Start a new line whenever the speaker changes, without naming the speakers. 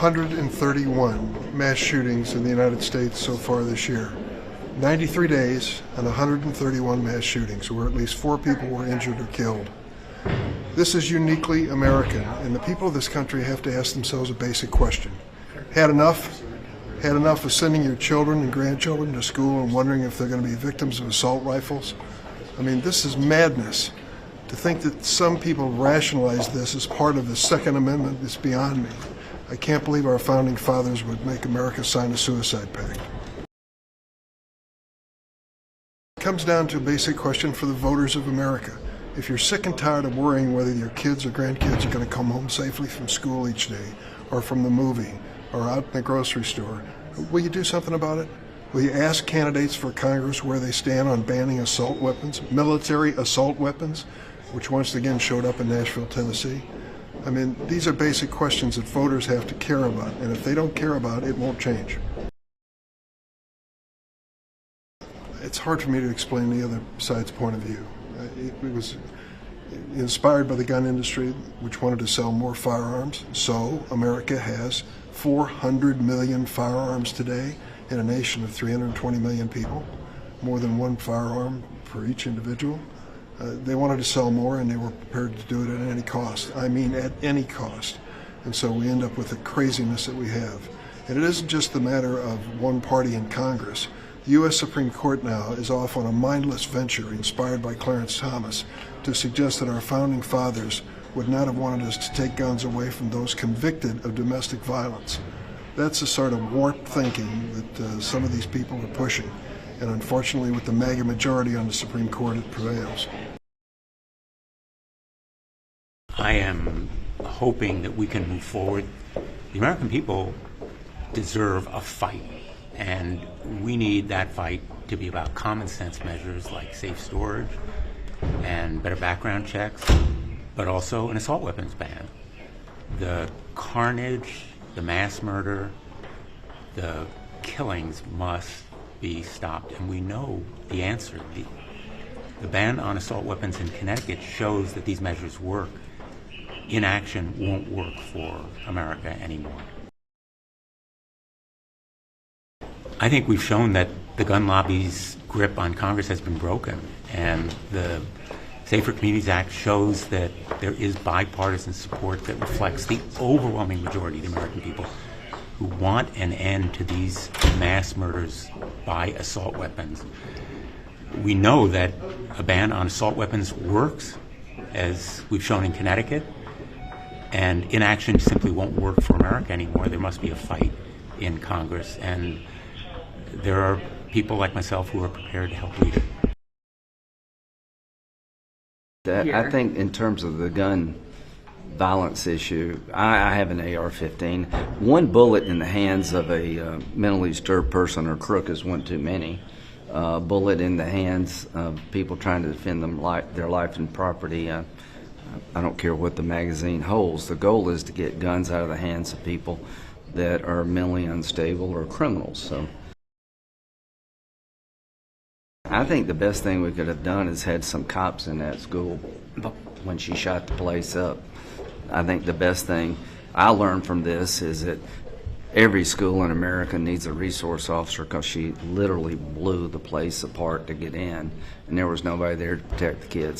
131 mass shootings in the United States so far this year. 93 days and 131 mass shootings, where at least 4 people were injured or killed. This is uniquely American, and the people of this country have to ask themselves a basic question. Had enough? Had enough of sending your children and grandchildren to school and wondering if they're going to be victims of assault rifles? I mean, this is madness. To think that some people rationalize this as part of the Second Amendment is beyond me. I can't believe our founding fathers would make America sign a suicide pact. It comes down to a basic question for the voters of America. If you're sick and tired of worrying whether your kids or grandkids are going to come home safely from school each day, or from the movie, or out in the grocery store, will you do something about it? Will you ask candidates for Congress where they stand on banning assault weapons, military assault weapons, which once again showed up in Nashville, Tennessee? I mean, these are basic questions that voters have to care about, and if they don't care about it, it won't change. It's hard for me to explain the other side's point of view. It was inspired by the gun industry, which wanted to sell more firearms. So America has 400 million firearms today in a nation of 320 million people, more than one firearm for each individual. They wanted to sell more, and they were prepared to do it at any cost. I mean, at any cost. And so we end up with the craziness that we have. And it isn't just the matter of one party in Congress. The U.S. Supreme Court now is off on a mindless venture inspired by Clarence Thomas to suggest that our founding fathers would not have wanted us to take guns away from those convicted of domestic violence. That's the sort of warped thinking that some of these people are pushing. And unfortunately, with the MAGA majority on the Supreme Court, it prevails.
I am hoping that we can move forward. The American people deserve a fight, and we need that fight to be about common sense measures like safe storage and better background checks, but also an assault weapons ban. The carnage, the mass murder, the killings must be stopped, and we know the answer. The ban on assault weapons in Connecticut shows that these measures work. Inaction won't work for America anymore. I think we've shown that the gun lobby's grip on Congress has been broken, and the Safer Communities Act shows that there is bipartisan support that reflects the overwhelming majority of the American people who want an end to these mass murders by assault weapons. We know that a ban on assault weapons works, as we've shown in Connecticut, and inaction simply won't work for America anymore. There must be a fight in Congress, and there are people like myself who are prepared to help lead it.
I think in terms of the gun violence issue, I have an AR-15. One bullet in the hands of a mentally disturbed person or crook is one too many. Bullet in the hands of people trying to defend their life and property, I don't care what the magazine holds. The goal is to get guns out of the hands of people that are mentally unstable or criminals. So I think the best thing we could have done is had some cops in that school when she shot the place up. I think the best thing I learned from this is that every school in America needs a resource officer, because she literally blew the place apart to get in, and there was nobody there to protect the kids.